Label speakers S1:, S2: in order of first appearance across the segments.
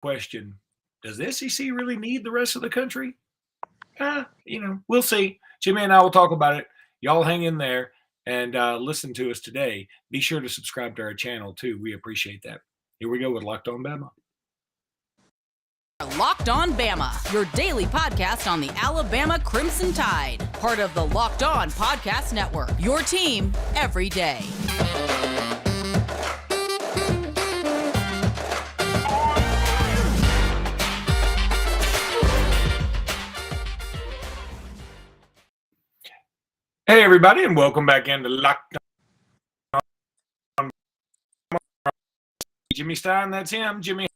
S1: question, does the SEC really need the rest of the country? We'll see. Jimmy and I will talk about it. Y'all hang in there and listen to us today. Be sure to subscribe to our channel, too. We appreciate that. Here we go with Locked On Bama.
S2: Locked On Bama, your daily podcast on the Alabama Crimson Tide. Part of the Locked On Podcast Network, your team every day.
S1: Hey, everybody, and welcome back into Locked On. Jimmy Stein, that's him. Jimmy.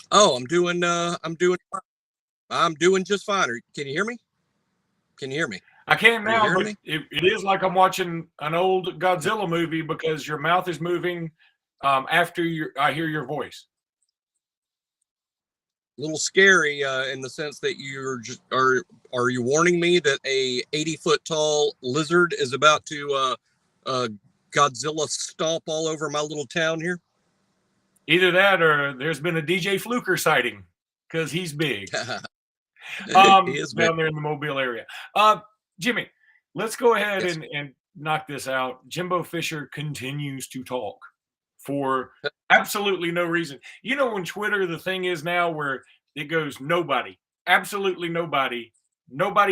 S3: Oh, I'm doing just fine. Can you hear me?
S1: I can now, but it is like I'm watching an old Godzilla movie because your mouth is moving after I hear your voice.
S3: A little scary in the sense that are you warning me that a 80-foot tall lizard is about to Godzilla stomp all over my little town here?
S1: Either that or there's been a DJ Fluker sighting because he's big.
S3: He is big
S1: down there in the Mobile area. Jimmy, let's go ahead and knock this out. Jimbo Fisher continues to talk for absolutely no reason. You know, on Twitter, the thing is now where it goes nobody, absolutely nobody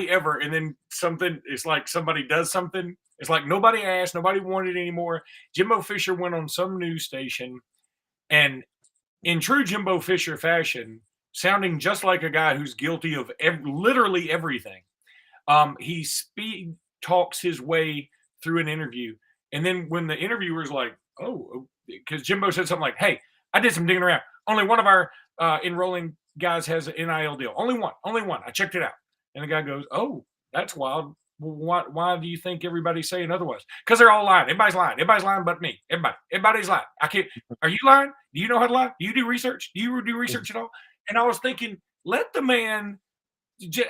S1: ever. And then something, it's like somebody does something. It's like nobody asked, nobody wanted it anymore. Jimbo Fisher went on some news station and in true Jimbo Fisher fashion, sounding just like a guy who's guilty of literally everything. He speed talks his way through an interview. And then when the interviewer's like, oh, because Jimbo said something like, hey, I did some digging around. Only one of our enrolling guys has an NIL deal. Only one. I checked it out. And the guy goes, oh, that's wild. Well, why do you think everybody's saying otherwise? Because they're all lying. Everybody's lying but me. Everybody's lying. I can't. Are you lying? Do you know how to lie? Do you do research? Do you do research at all? And I was thinking, let the man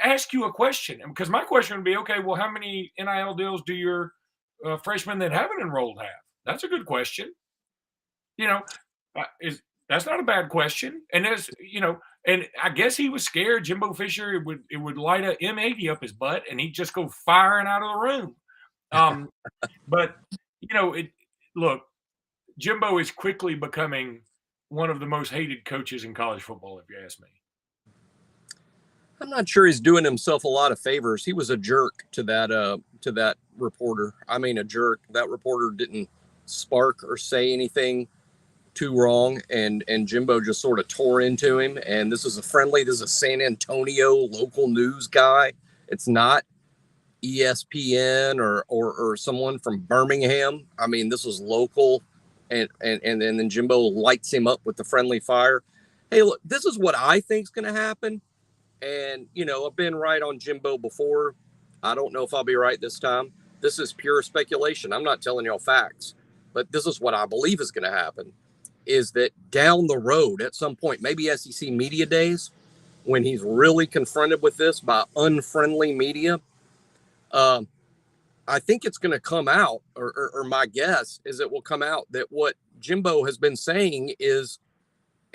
S1: ask you a question. Because my question would be, okay, well, how many NIL deals do your freshmen that haven't enrolled have? That's a good question. That's not a bad question. And and I guess he was scared Jimbo Fisher it would light a M80 up his butt and he'd just go firing out of the room. But look, Jimbo is quickly becoming one of the most hated coaches in college football, if you ask me.
S3: I'm not sure he's doing himself a lot of favors. He was a jerk to that reporter. I mean, a jerk. That reporter didn't spark or say anything too wrong, and Jimbo just sort of tore into him. And this is a San Antonio local news guy. It's not ESPN or someone from Birmingham. I mean, this was local, and then Jimbo lights him up with the friendly fire. Hey, look, this is what I think's going to happen. And, I've been right on Jimbo before. I don't know if I'll be right this time. This is pure speculation. I'm not telling y'all facts, but this is what I believe is going to happen, is that down the road at some point, maybe SEC media days, when he's really confronted with this by unfriendly media, I think it's going to come out, or my guess is it will come out that what Jimbo has been saying is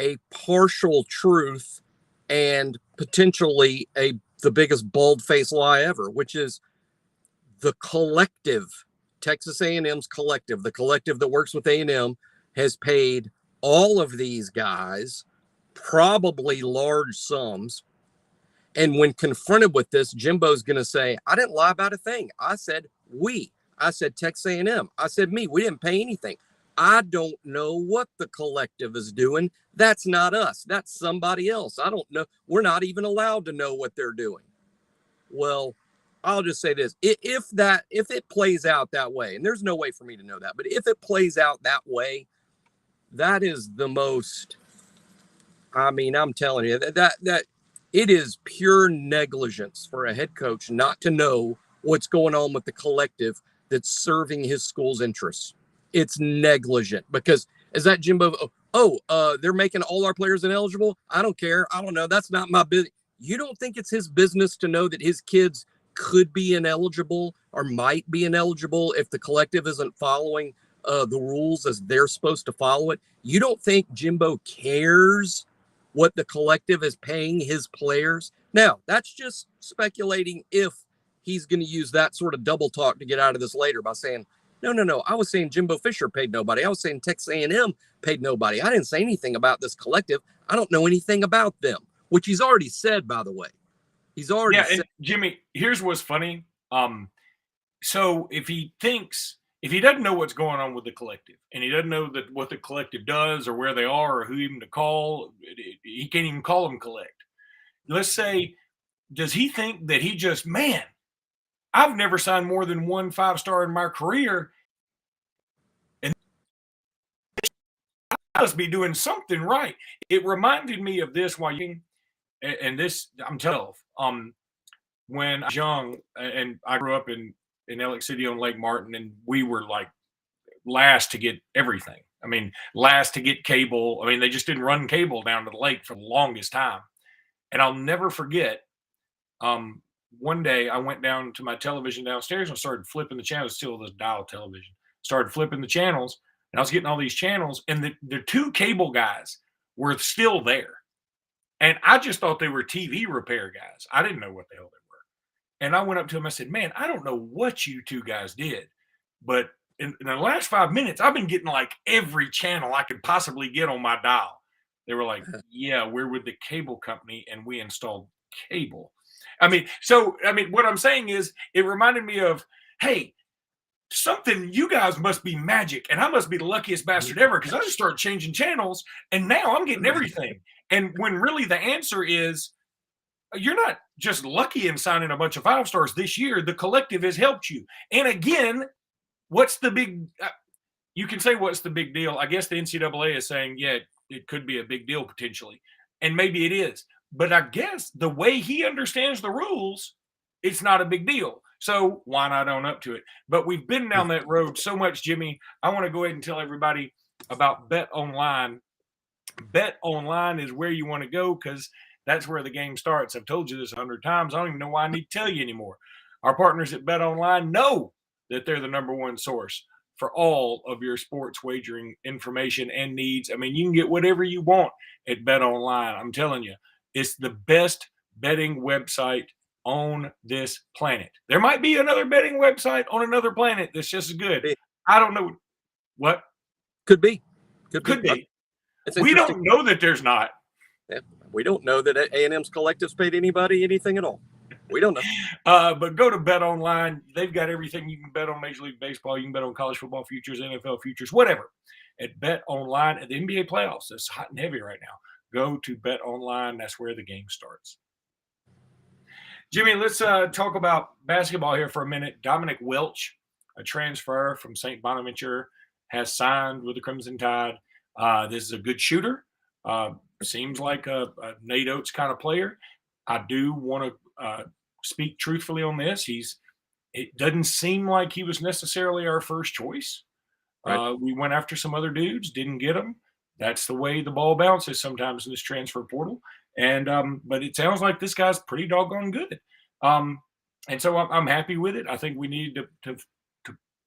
S3: a partial truth and potentially the biggest bald-faced lie ever, which is the collective, Texas A&M's collective, the collective that works with A&M, has paid all of these guys probably large sums. And when confronted with this, Jimbo's going to say, I didn't lie about a thing. I said we. I said Texas A&M. I said me. We didn't pay anything. I don't know what the collective is doing. That's not us. That's somebody else. I don't know. We're not even allowed to know what they're doing. Well, I'll just say this. If it plays out that way, and there's no way for me to know that, but if it plays out that way, that is the most, I mean, I'm telling you that it is pure negligence for a head coach not to know what's going on with the collective that's serving his school's interests. It's negligent because is that Jimbo? They're making all our players ineligible. I don't care. I don't know. That's not my business. You don't think it's his business to know that his kids could be ineligible or might be ineligible if the collective isn't following the rules as they're supposed to follow it. You don't think Jimbo cares what the collective is paying his players? Now, that's just speculating if he's going to use that sort of double talk to get out of this later by saying, no. I was saying Jimbo Fisher paid nobody. I was saying Texas A&M paid nobody. I didn't say anything about this collective. I don't know anything about them, which he's already said, by the way. He's already said.
S1: And Jimmy, here's what's funny. So if he doesn't know what's going on with the collective and he doesn't know what the collective does or where they are or who even to call, he can't even call them collect. Let's say, does he think that he just, man, I've never signed more than 1 5-star in my career, and I must be doing something right. It reminded me of this and this, I'm telling you, when I was young and I grew up in Alex City on Lake Martin, and we were like last to get everything. I mean, last to get cable. I mean, they just didn't run cable down to the lake for the longest time. And I'll never forget, one day I went down to my television downstairs and started flipping the channels, still this dial television. Started flipping the channels, and I was getting all these channels, and the 2 cable guys were still there. And I just thought they were TV repair guys. I didn't know what the hell they were. And I went up to him, I said, man, I don't know what you 2 guys did, but in the last 5 minutes, I've been getting like every channel I could possibly get on my dial. They were like, yeah, we're with the cable company and we installed cable. I mean, what I'm saying is it reminded me of, hey, something, you guys must be magic and I must be the luckiest bastard ever because I just started changing channels and now I'm getting everything. And when really the answer is, you're not just lucky in signing a bunch of 5-stars this year. The collective has helped you. And again, what's the big you can say what's the big deal? I guess the NCAA is saying, yeah, it could be a big deal potentially. And maybe it is. But I guess the way he understands the rules, it's not a big deal. So why not own up to it? But we've been down that road so much, Jimmy. I want to go ahead and tell everybody about Bet Online. Bet Online is where you want to go because that's where the game starts. I've told you this 100 times. I don't even know why I need to tell you anymore. Our partners at Bet Online know that they're the #1 source for all of your sports wagering information and needs. I mean, you can get whatever you want at Bet Online. I'm telling you, it's the best betting website on this planet. There might be another betting website on another planet that's just as good. I don't know. What?
S3: Could be.
S1: We don't know that there's not.
S3: Yeah, we don't know that A&M's collective's paid anybody anything at all. We don't know.
S1: But go to Bet Online. They've got everything. You can bet on Major League Baseball. You can bet on college football futures, NFL futures, whatever. At Bet Online, at the NBA playoffs, it's hot and heavy right now. Go to Bet Online. That's where the game starts. Jimmy, let's talk about basketball here for a minute. Dominic Welch, a transfer from St. Bonaventure, has signed with the Crimson Tide. This is a good shooter. Seems like a Nate Oates kind of player. I do want to speak truthfully on this. It doesn't seem like he was necessarily our first choice. Right. We went after some other dudes, didn't get them. That's the way the ball bounces sometimes in this transfer portal. And but it sounds like this guy's pretty doggone good. And so I'm happy with it. I think we need to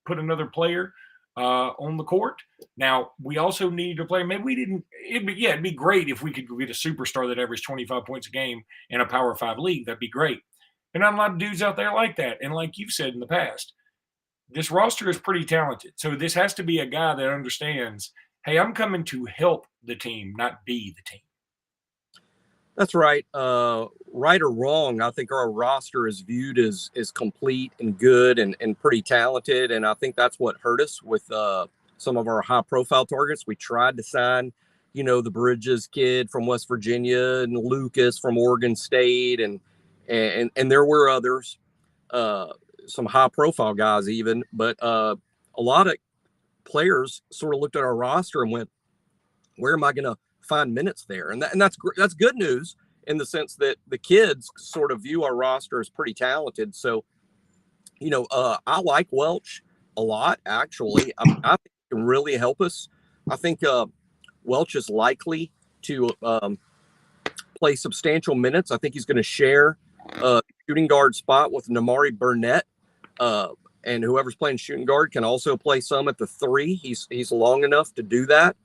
S1: put another player on the court. Now, we also need to play. Maybe we didn't. It'd be great if we could get a superstar that averaged 25 points a game in a Power 5 league. That'd be great. And not a lot of dudes out there like that. And like you've said in the past, this roster is pretty talented. So this has to be a guy that understands, hey, I'm coming to help the team, not be the team.
S3: That's right. Right or wrong, I think our roster is viewed as complete and good and pretty talented. And I think that's what hurt us with some of our high-profile targets. We tried to sign, the Bridges kid from West Virginia and Lucas from Oregon State. And there were others, some high-profile guys even. But a lot of players sort of looked at our roster and went, where am I going to find minutes there? And that's good news in the sense that the kids sort of view our roster as pretty talented. So, I like Welch a lot, actually. I think it can really help us. I think Welch is likely to play substantial minutes. I think he's going to share a shooting guard spot with Namari Burnett. and whoever's playing shooting guard can also play some at the 3. He's long enough to do that.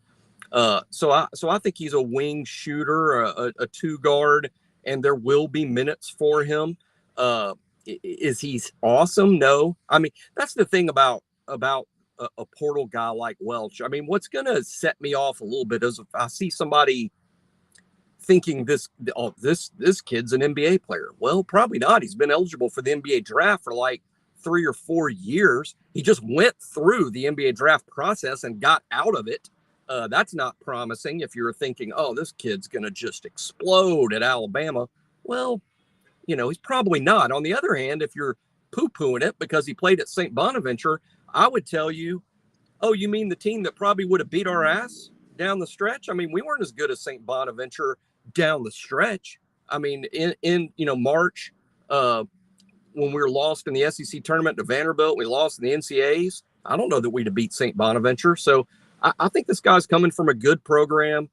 S3: So I think he's a wing shooter, a 2 guard, and there will be minutes for him. Is he awesome? No. I mean, that's the thing about a portal guy like Welch. I mean, what's going to set me off a little bit is if I see somebody thinking this kid's an NBA player. Well, probably not. He's been eligible for the NBA draft for like 3 or 4 years. He just went through the NBA draft process and got out of it. That's not promising if you're thinking, oh, this kid's going to just explode at Alabama. Well, he's probably not. On the other hand, if you're poo-pooing it because he played at St. Bonaventure, I would tell you, oh, you mean the team that probably would have beat our ass down the stretch? I mean, we weren't as good as St. Bonaventure down the stretch. I mean, in March, when we were lost in the SEC tournament to Vanderbilt, we lost in the NCAAs. I don't know that we'd have beat St. Bonaventure. So I think this guy's coming from a good program.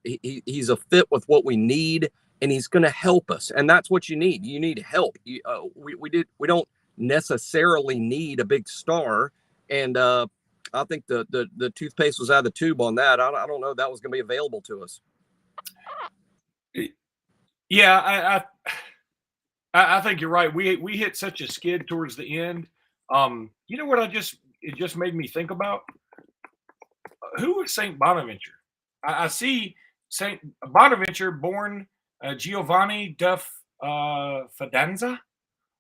S3: He's a fit with what we need, and he's going to help us. And that's what you need. You need help. We don't necessarily need a big star. And I think the toothpaste was out of the tube on that. I don't know that was going to be available to us.
S1: Yeah, I think you're right. We hit such a skid towards the end. You know what it just made me think about? Who is St. Bonaventure? I see St. Bonaventure, born Giovanni da Fidanza,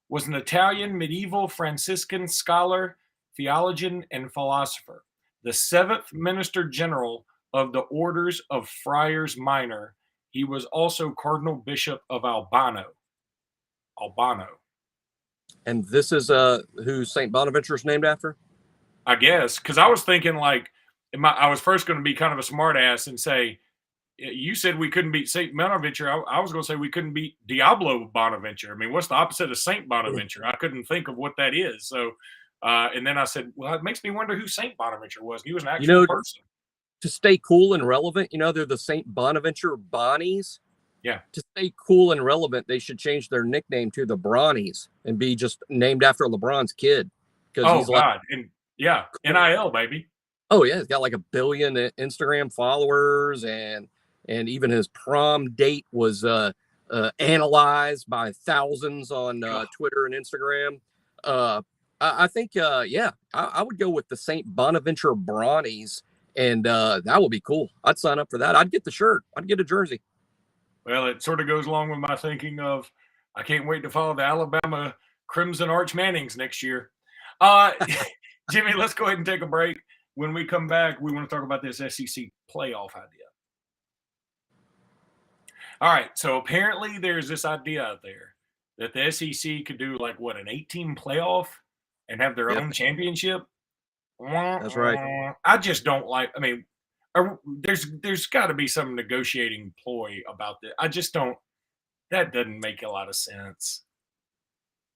S1: was an Italian medieval Franciscan scholar, theologian, and philosopher, the 7th Minister General of the Orders of Friars Minor. He was also Cardinal Bishop of Albano.
S3: And this is who St. Bonaventure is named after?
S1: I guess, because I was thinking like, I was first going to be kind of a smart ass and say, you said we couldn't beat St. Bonaventure. I was going to say we couldn't beat Diablo Bonaventure. I mean, what's the opposite of St. Bonaventure? I couldn't think of what that is. So, and then I said, well, it makes me wonder who St. Bonaventure was. He was an actual person.
S3: To stay cool and relevant, they're the St. Bonaventure Bonnies.
S1: Yeah. To
S3: stay cool and relevant, they should change their nickname to the Bronnies and be just named after LeBron's kid.
S1: Oh, he's God. And yeah, NIL, baby.
S3: Oh, yeah. He's got like 1 billion Instagram followers, and even his prom date was analyzed by thousands on Twitter and Instagram. I think, I would go with the St. Bonaventure Bronnies, and that would be cool. I'd sign up for that. I'd get the shirt. I'd get a jersey.
S1: Well, it sort of goes along with my thinking of I can't wait to follow the Alabama Crimson Arch Mannings next year. Jimmy, let's go ahead and take a break. When we come back, we want to talk about this SEC playoff idea. All right, so apparently there's this idea out there that the SEC could do like an 18 playoff and have their own championship.
S3: That's right.
S1: I just don't like. I mean, there's got to be some negotiating ploy about this. I just don't. That doesn't make a lot of sense.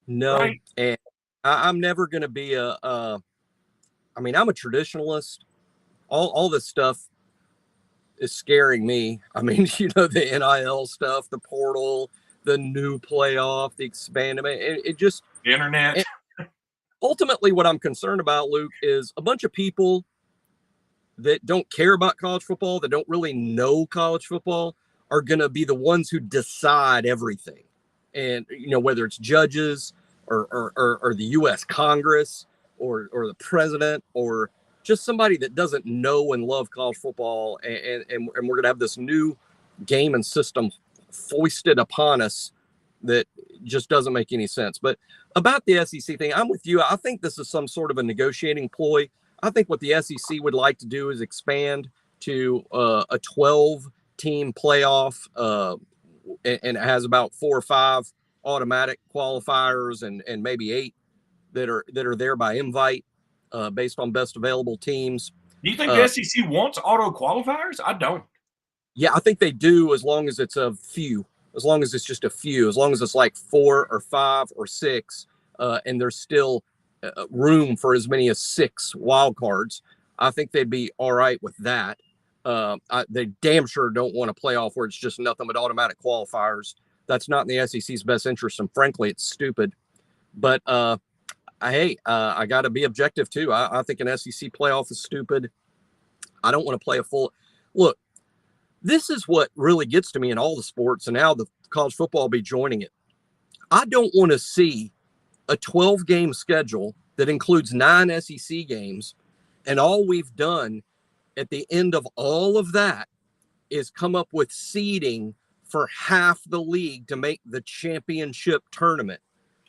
S3: No, right? And I'm never going to be I mean, I'm a traditionalist. All this stuff is scaring me. I mean, the NIL stuff, the portal, the new playoff, the expandment. It just
S1: the internet.
S3: Ultimately, what I'm concerned about, Luke, is a bunch of people that don't care about college football, that don't really know college football, are going to be the ones who decide everything. And, whether it's judges or the U.S. Congress or the president or just somebody that doesn't know and love college football. And we're going to have this new game and system foisted upon us that just doesn't make any sense. But about the SEC thing, I'm with you. I think this is some sort of a negotiating ploy. I think what the SEC would like to do is expand to a 12-team playoff, and it has about 4 or 5 automatic qualifiers and maybe 8 that are there by invite, based on best available teams.
S1: Do you think the SEC wants auto qualifiers? I don't.
S3: Yeah, I think they do, as long as it's a few. As long as it's just a few, as long as it's like 4 or 5 or 6, and there's still room for as many as 6 wild cards, I think they'd be all right with that. They damn sure don't want a playoff where it's just nothing but automatic qualifiers. That's not in the SEC's best interest, and frankly, it's stupid. But I got to be objective too. I think an SEC playoff is stupid. I don't want to play a full look. This is what really gets to me in all the sports, and now the college football will be joining it. I don't want to see a 12-game schedule that includes 9 SEC games, and all we've done at the end of all of that is come up with seeding for half the league to make the championship tournament.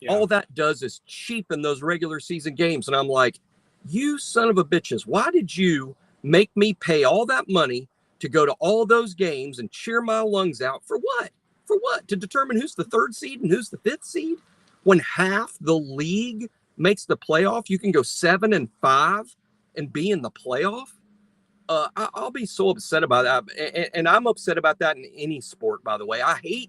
S3: Yeah. All that does is cheapen those regular season games. And I'm like, you son of a bitches, why did you make me pay all that money to go to all those games and cheer my lungs out for what? For what? To determine who's the 3rd seed and who's the 5th seed? When half the league makes the playoff, you can go 7-5 and be in the playoff. I'll be so upset about that. And I'm upset about that in any sport, by the way. I hate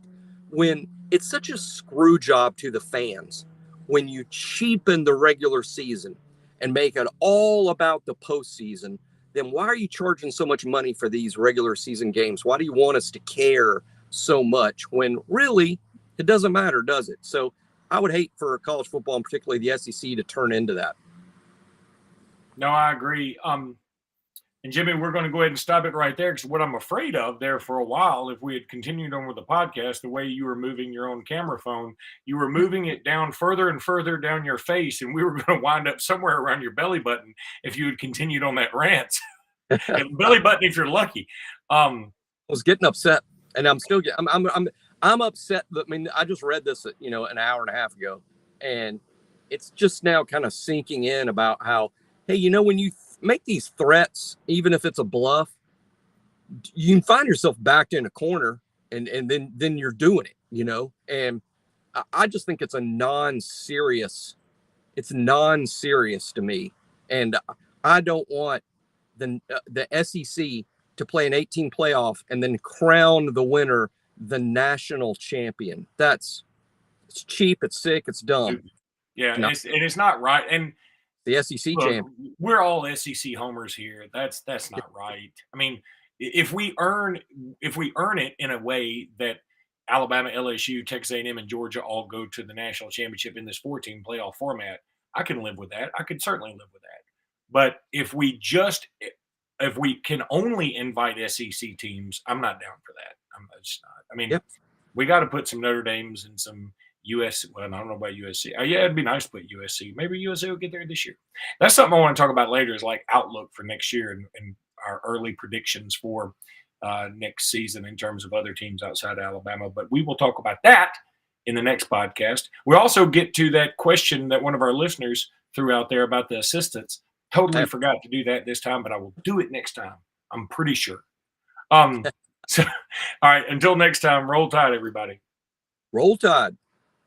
S3: when it's such a screw job to the fans when you cheapen the regular season and make it all about the postseason. Then why are you charging so much money for these regular season games? Why do you want us to care so much when really it doesn't matter, does it? So I would hate for college football, and particularly the SEC, to turn into that.
S1: No, I agree. And Jimmy, we're going to go ahead and stop it right there, because what I'm afraid of there for a while, if we had continued on with the podcast, the way you were moving your own camera phone, you were moving it down further and further down your face, and we were going to wind up somewhere around your belly button if you had continued on that rant. Belly button, if you're lucky.
S3: I was getting upset, and I'm still getting. I'm upset. I mean, I just read this, an hour and a half ago, and it's just now kind of sinking in about how, hey, when you make these threats, even if it's a bluff, you can find yourself backed in a corner, and then you're doing it, and I just think it's non-serious to me. And I don't want the SEC to play an 18 playoff and then crown the winner the national champion. It's cheap, it's sick, it's dumb.
S1: Yeah, it's not right. And
S3: the SEC champion.
S1: We're all SEC homers here. That's not right. I mean, if we earn it in a way that Alabama, LSU, Texas A&M, and Georgia all go to the national championship in this 14 playoff format, I can live with that. I could certainly live with that. But if we can only invite SEC teams, I'm not down for that. I'm just not. I mean, we got to put some Notre Dames and some USC. Well, I don't know about USC. Yeah, it'd be nice to put USC. Maybe USC will get there this year. That's something I want to talk about later, is like outlook for next year and our early predictions for next season in terms of other teams outside of Alabama. But we will talk about that in the next podcast. We'll also get to that question that one of our listeners threw out there about the assistants. Totally forgot to do that this time, but I will do it next time. I'm pretty sure. So, all right, until next time, roll tide, everybody.
S3: Roll tide.